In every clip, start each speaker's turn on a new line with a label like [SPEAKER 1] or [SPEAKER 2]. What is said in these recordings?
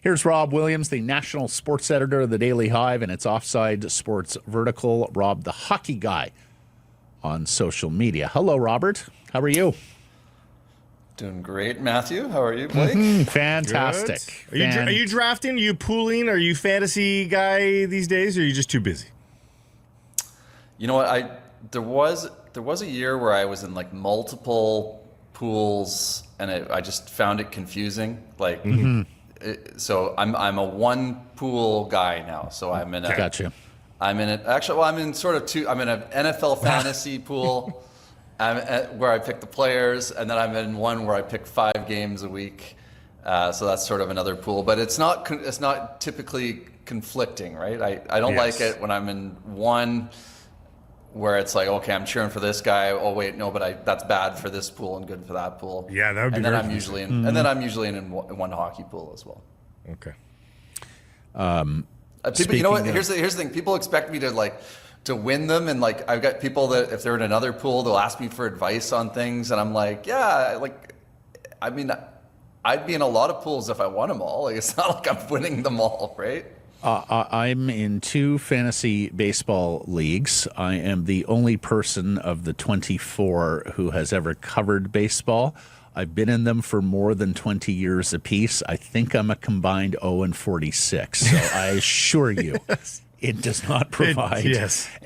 [SPEAKER 1] Here's Rob Williams, the national sports editor of the Daily Hive and its Offside Sports Vertical. Rob, the hockey guy on social media. Hello, Robert. How are you?
[SPEAKER 2] Doing great, Matthew. How are you, Blake?
[SPEAKER 1] Fantastic.
[SPEAKER 3] Are you drafting? Are you pooling? Are you fantasy guy these days, or are you just too busy?
[SPEAKER 2] You know what? There was a year where I was in like multiple pools, and I just found it confusing. Like, so I'm a one pool guy now. So I'm in a.
[SPEAKER 1] Gotcha.
[SPEAKER 2] I'm in it. Actually, well, I'm in sort of two. I'm in an NFL fantasy pool. Where I pick the players, and then I'm in one where I pick 5 games a week. So that's sort of another pool, but it's not typically conflicting, right? I don't like it when I'm in one where it's like, okay, I'm cheering for this guy. Oh wait, no, but that's bad for this pool and good for that pool.
[SPEAKER 3] Yeah, that would be.
[SPEAKER 2] And then I'm usually in, and then I'm usually in one hockey pool as well.
[SPEAKER 3] Okay.
[SPEAKER 2] People, you know what? Here's the thing. People expect me to win them, and like I've got people that if they're in another pool, they'll ask me for advice on things, and I'm like, yeah, like, I mean, I'd be in a lot of pools if I won them all. Like, it's not like I'm winning them all, right?
[SPEAKER 1] I'm in 2 fantasy baseball leagues. I am the only person of the 24 who has ever covered baseball. I've been in them for more than 20 years apiece. I think I'm a combined 0-46. So I assure you, it does not provide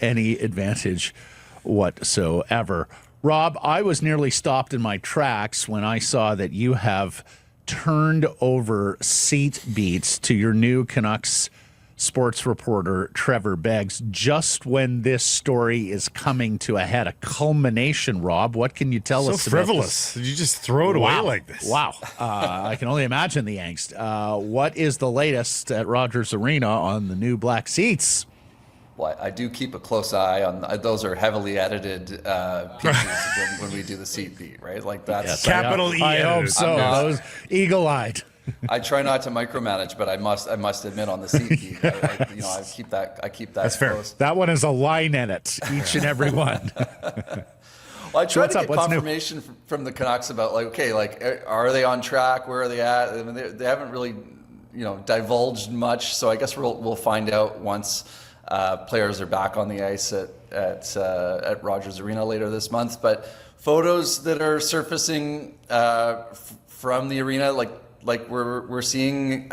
[SPEAKER 1] any advantage whatsoever. Rob, I was nearly stopped in my tracks when I saw that you have turned over seat beats to your new Canucks sports reporter, Trevor Beggs, just when this story is coming to a head, a culmination. Rob, what can you tell us about
[SPEAKER 3] frivolous. Did you just throw it away like this?
[SPEAKER 1] Wow. I can only imagine the angst. What is the latest at Rogers Arena on the new black seats?
[SPEAKER 2] Well, I do keep a close eye on those. Are heavily edited pieces when we do the seat beat, right? Like that's
[SPEAKER 3] capital E.
[SPEAKER 1] I hope so. Those eagle-eyed.
[SPEAKER 2] I try not to micromanage, but I must admit on the seat beat, I keep that. That's
[SPEAKER 1] Fair.
[SPEAKER 2] close.
[SPEAKER 1] That one is a line in it, each and every one.
[SPEAKER 2] Well, I try to get confirmation from the Canucks about are they on track? Where are they at? I mean, they haven't really, divulged much. So I guess we'll find out once players are back on the ice at Rogers Arena later this month. But photos that are surfacing from the arena, like we're seeing,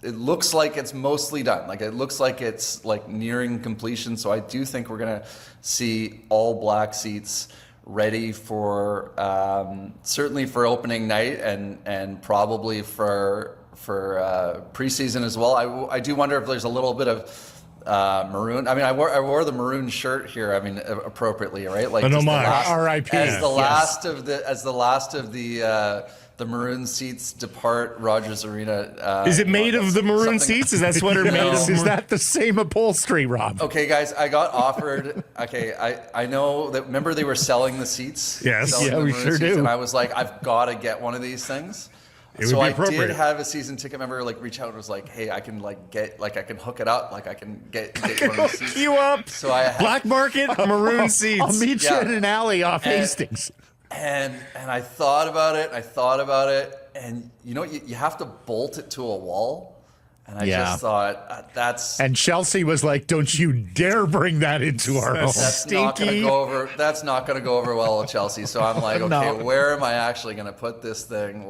[SPEAKER 2] it looks like it's mostly done. Like it looks like it's like nearing completion. So I do think we're gonna see all black seats ready for certainly for opening night and probably for preseason as well. I do wonder if there's a little bit of maroon. I mean, I wore the maroon shirt here. I mean, appropriately, right? Like
[SPEAKER 1] R.I.P.
[SPEAKER 2] As the last of the maroon seats depart Rogers Arena.
[SPEAKER 3] Is it made of the maroon seats? Is that sweater made of?
[SPEAKER 1] Is that the same upholstery, Rob?
[SPEAKER 2] Okay, guys, I got offered. Okay, I know that. Remember, they were selling the seats.
[SPEAKER 3] Yes,
[SPEAKER 1] yeah, we sure do.
[SPEAKER 2] And I was like, I've got to get one of these things. So I did have a season ticket member reach out and was like, "Hey, I can I can hook it up. Like I can get one of these seats."
[SPEAKER 3] You up?
[SPEAKER 2] So I
[SPEAKER 3] black market maroon seats.
[SPEAKER 1] I'll meet you in an alley off Hastings.
[SPEAKER 2] And I thought about it, and you have to bolt it to a wall. And I just thought that's.
[SPEAKER 1] And Chelsea was like, "Don't you dare bring that into our home."
[SPEAKER 2] That's not going to go over. That's not going to go over well with Chelsea. So I'm like, okay, where am I actually going to put this thing?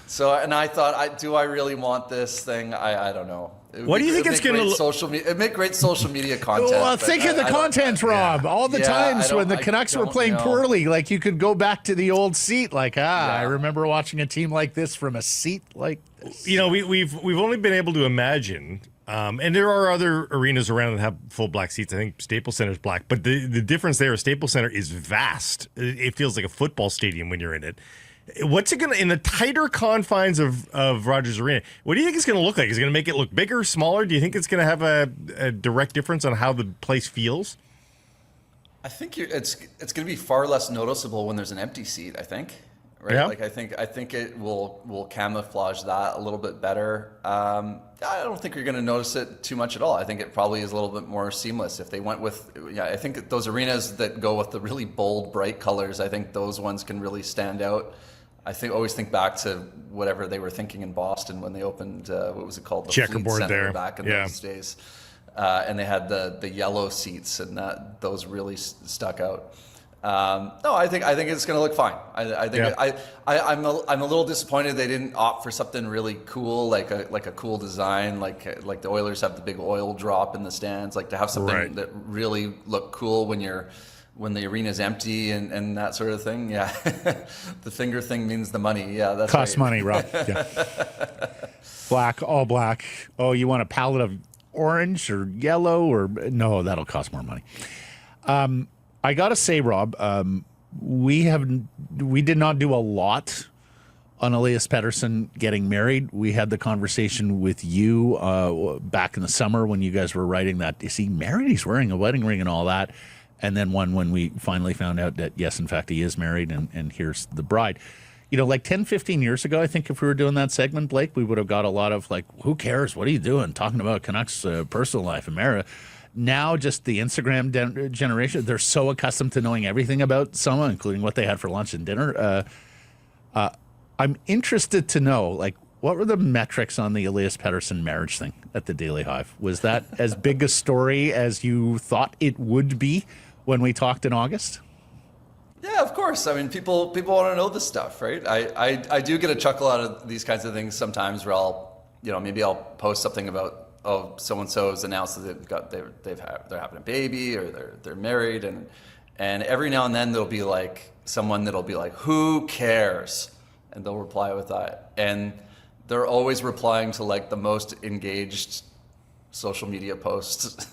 [SPEAKER 2] So, and I thought, do I really want this thing? I don't know.
[SPEAKER 3] What do you think it's going to look?
[SPEAKER 2] It'd make great social media content.
[SPEAKER 1] Well, think of the content, Rob. All the times when the Canucks were playing poorly, like you could go back to the old seat. I remember watching a team like this from a seat like this.
[SPEAKER 3] We've only been able to imagine, and there are other arenas around that have full black seats. I think Staples Center is black, but the difference there is Staples Center is vast. It feels like a football stadium when you're in it. What's it gonna in the tighter confines of Rogers Arena? What do you think it's gonna look like? Is it gonna make it look bigger, smaller? Do you think it's gonna have a direct difference on how the place feels?
[SPEAKER 2] I think it's gonna be far less noticeable when there's an empty seat. I think, right?
[SPEAKER 3] Yeah.
[SPEAKER 2] Like I think it will camouflage that a little bit better. I don't think you're gonna notice it too much at all. I think it probably is a little bit more seamless if they went with. I think those arenas that go with the really bold, bright colors. I think those ones can really stand out. always think back to whatever they were thinking in Boston when they opened, what was it called? The
[SPEAKER 3] Checkerboard
[SPEAKER 2] Fleet Center
[SPEAKER 3] there.
[SPEAKER 2] back in those days. And they had the yellow seats, and those really stuck out. No, I think it's going to look fine. I'm a little disappointed they didn't opt for something really cool, like a cool design, like the Oilers have the big oil drop in the stands, like to have something that really looked cool when the arena's empty and that sort of thing. Yeah, the finger thing means the money. Yeah, that's
[SPEAKER 1] costs
[SPEAKER 2] right.
[SPEAKER 1] money, Rob. Yeah. Black, all black. Oh, you want a palette of orange or yellow or no? That'll cost more money. I gotta say, Rob, we did not do a lot on Elias Pettersson getting married. We had the conversation with you back in the summer when you guys were writing that. Is he married? He's wearing a wedding ring and all that. And then when we finally found out that, yes, in fact, he is married and here's the bride. You know, like 10, 15 years ago, I think if we were doing that segment, Blake, we would have got a lot of like, who cares? What are you doing? Talking about Canucks personal life, America. Now, just the Instagram generation, they're so accustomed to knowing everything about someone, including what they had for lunch and dinner. I'm interested to know, like, what were the metrics on the Elias Pettersson marriage thing at the Daily Hive? Was that as big a story as you thought it would be when we talked in August?
[SPEAKER 2] Yeah, of course. I mean, people want to know this stuff, right? I do get a chuckle out of these kinds of things sometimes, where maybe I'll post something about, oh, so and so's announced that they're having a baby or they're married, and every now and then there'll be like someone that'll be like, who cares? And they'll reply with that, and they're always replying to like the most engaged social media posts.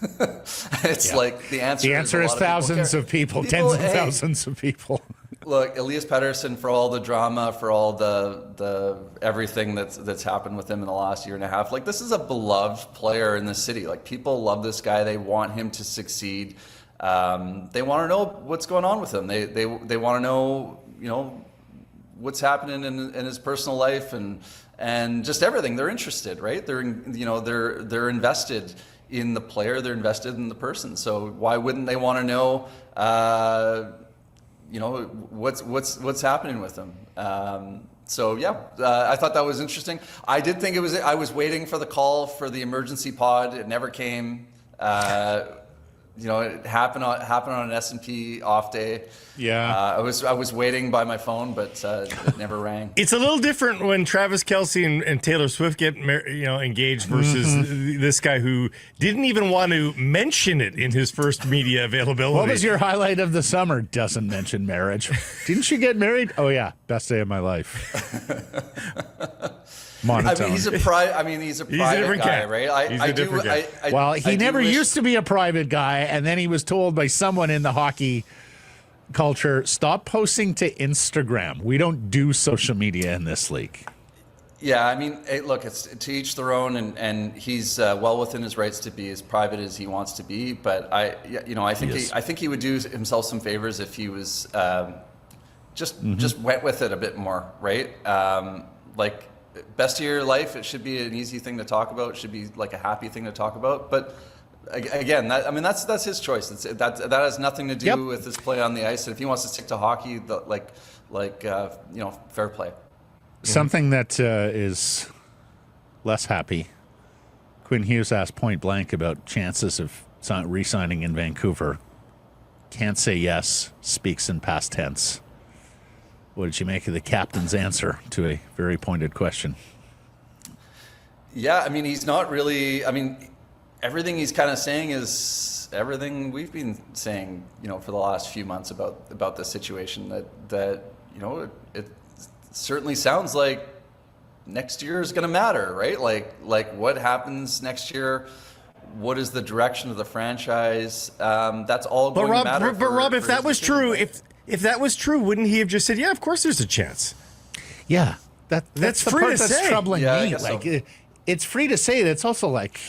[SPEAKER 2] It's like the answer is
[SPEAKER 1] thousands of people, tens of thousands of people.
[SPEAKER 2] Look, Elias Pettersson, for all the drama, for all the everything that's happened with him in the last year and a half, like, this is a beloved player in the city. Like, people love this guy. They want him to succeed. They want to know what's going on with him. They want to know, what's happening in his personal life and just everything. They're interested, right? They're invested in the player. They're invested in the person. So why wouldn't they want to know? What's happening with them. I thought that was interesting. I did think I was waiting for the call for the emergency pod. It never came. It happened on an S&P off day.
[SPEAKER 1] Yeah.
[SPEAKER 2] I was waiting by my phone, but it never rang.
[SPEAKER 3] It's a little different when Travis Kelce and Taylor Swift get engaged versus this guy who didn't even want to mention it in his first media availability.
[SPEAKER 1] What was your highlight of the summer? Doesn't mention marriage. Didn't you get married? Oh yeah, best day of my life. Monotone.
[SPEAKER 2] He's a private guy, right?
[SPEAKER 1] He never used to be a private guy, and then he was told by someone in the hockey culture, stop posting to Instagram. We don't do social media in this league.
[SPEAKER 2] Yeah, I mean, look, it's to each their own, and he's well within his rights to be as private as he wants to be. But I think he would do himself some favors if he was just went with it a bit more, right? Best of your life, it should be an easy thing to talk about. It should be like a happy thing to talk about. But again, that's his choice. That has nothing to do with his play on the ice. And if he wants to stick to hockey, fair play.
[SPEAKER 1] Something that is less happy. Quinn Hughes asked point blank about chances of re-signing in Vancouver. Can't say yes. Speaks in past tense. What did you make of the captain's answer to a very pointed question?
[SPEAKER 2] Yeah, I mean, he's not really. I mean, everything he's kind of saying is everything we've been saying, for the last few months about this situation. That it certainly sounds like next year is going to matter, right? Like what happens next year. What is the direction of the franchise? That's all going to matter.
[SPEAKER 3] But Rob, if that was true, if that was true, wouldn't he have just said, "Yeah, of course, there's a chance"?
[SPEAKER 1] Yeah, that's the
[SPEAKER 3] free
[SPEAKER 1] part
[SPEAKER 3] to
[SPEAKER 1] that's
[SPEAKER 3] say.
[SPEAKER 1] troubling
[SPEAKER 2] Yeah,
[SPEAKER 1] me.
[SPEAKER 2] so.
[SPEAKER 1] It's free to say. That's also like,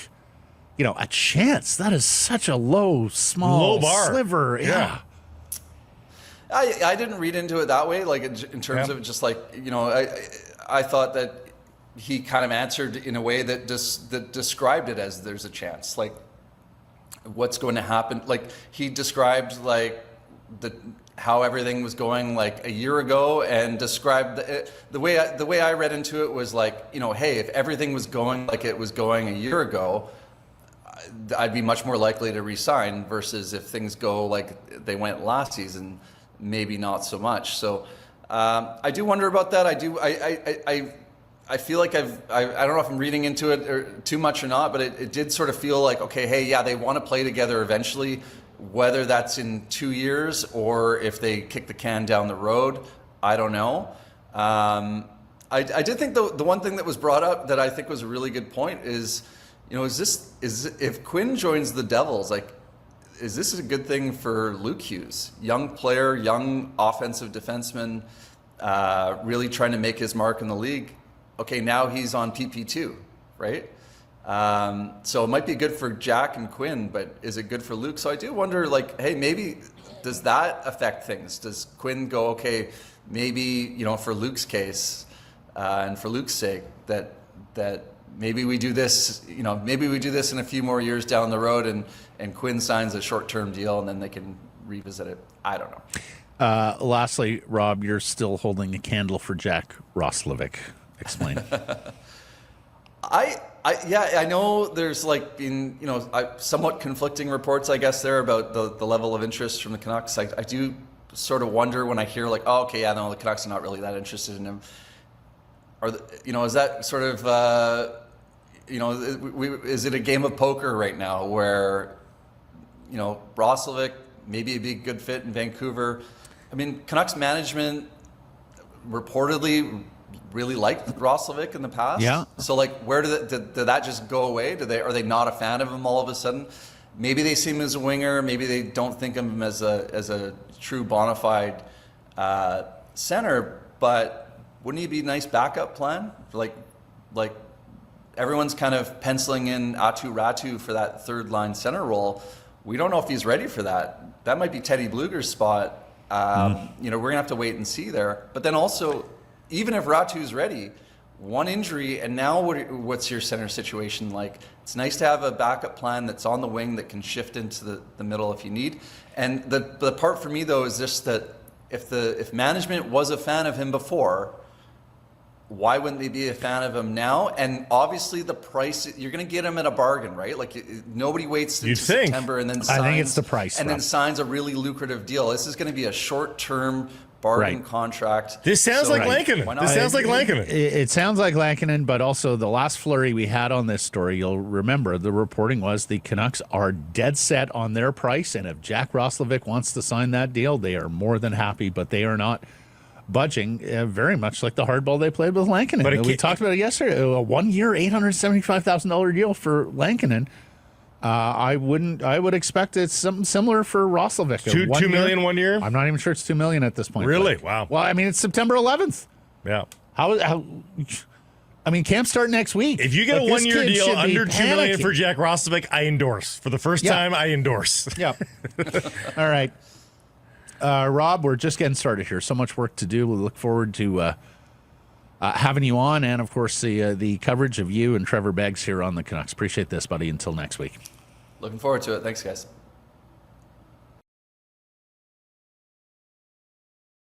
[SPEAKER 1] a chance. That is such a low bar sliver. Yeah.
[SPEAKER 2] I didn't read into it that way. Like in terms of just like I thought that he kind of answered in a way that described it as there's a chance. Like what's going to happen. Like he described like how everything was going like a year ago and described the way I read into it was like, hey, if everything was going like it was going a year ago, I'd be much more likely to resign versus if things go like they went last season, maybe not so much. So I do wonder about that. I feel like I don't know if I'm reading into it or too much or not, but it did sort of feel like, okay, hey, yeah, they want to play together eventually, whether that's in 2 years or if they kick the can down the road, I don't know. I did think the one thing that was brought up that I think was a really good point is, if Quinn joins the Devils, like, is this a good thing for Luke Hughes? Young player, young offensive defenseman, really trying to make his mark in the league. Okay, now he's on PP2, right? So it might be good for Jack and Quinn, but is it good for Luke? So I do wonder, like, hey, maybe does that affect things? Does Quinn go, okay, maybe, for Luke's case and for Luke's sake, that maybe we do this, maybe we do this in a few more years down the road and Quinn signs a short-term deal and then they can revisit it. I don't know.
[SPEAKER 1] Lastly, Rob, you're still holding a candle for Jack Roslovic. Explain.
[SPEAKER 2] I know there's like been, somewhat conflicting reports, I guess, there about the level of interest from the Canucks. I do sort of wonder when I hear like, oh, okay, yeah, no, the Canucks are not really that interested in him. Is that sort of, is it a game of poker right now where, Roslovic maybe be a good fit in Vancouver? I mean, Canucks management reportedly really liked Roslovic in the past.
[SPEAKER 1] Yeah.
[SPEAKER 2] So like, where did that just go away? Are they not a fan of him all of a sudden? Maybe they see him as a winger. Maybe they don't think of him as a true bona fide center. But wouldn't he be a nice backup plan? Like everyone's kind of penciling in Atu Ratu for that third line center role. We don't know if he's ready for that. That might be Teddy Bluger's spot. We're gonna have to wait and see there. But then also, even if Ratu's ready, one injury, and now what's your center situation like? It's nice to have a backup plan that's on the wing that can shift into the middle if you need. And the part for me though is just that if management was a fan of him before, why wouldn't they be a fan of him now? And obviously the price, you're going to get him at a bargain, right? Like nobody waits until September and then signs.
[SPEAKER 1] I think it's the price.
[SPEAKER 2] And then signs a really lucrative deal. This is going to be a short-term bargain contract.
[SPEAKER 3] This sounds like Lankinen. This sounds like Lankinen.
[SPEAKER 1] It sounds like Lankinen, but also the last flurry we had on this story, you'll remember the reporting was the Canucks are dead set on their price. And if Jack Roslovic wants to sign that deal, they are more than happy, but they are not budging, very much like the hardball they played with Lankinen. But we talked about it yesterday. A 1 year, $875,000 deal for Lankinen. I would expect it's something similar for Roslovic.
[SPEAKER 3] $2 million 1 year?
[SPEAKER 1] I'm not even sure it's $2 million at this point.
[SPEAKER 3] Really? Wow.
[SPEAKER 1] Well, I mean, it's September 11th.
[SPEAKER 3] Yeah.
[SPEAKER 1] How I mean, camp start next week.
[SPEAKER 3] If you get a 1 year deal under $2 million for Jack Roslovic, I endorse. For the first time, I endorse.
[SPEAKER 1] Yep. All right. Rob, we're just getting started here. So much work to do. We look forward to having you on, and of course the coverage of you and Trevor Beggs here on the Canucks. Appreciate this, buddy. Until next week.
[SPEAKER 2] Looking forward to it. Thanks, guys.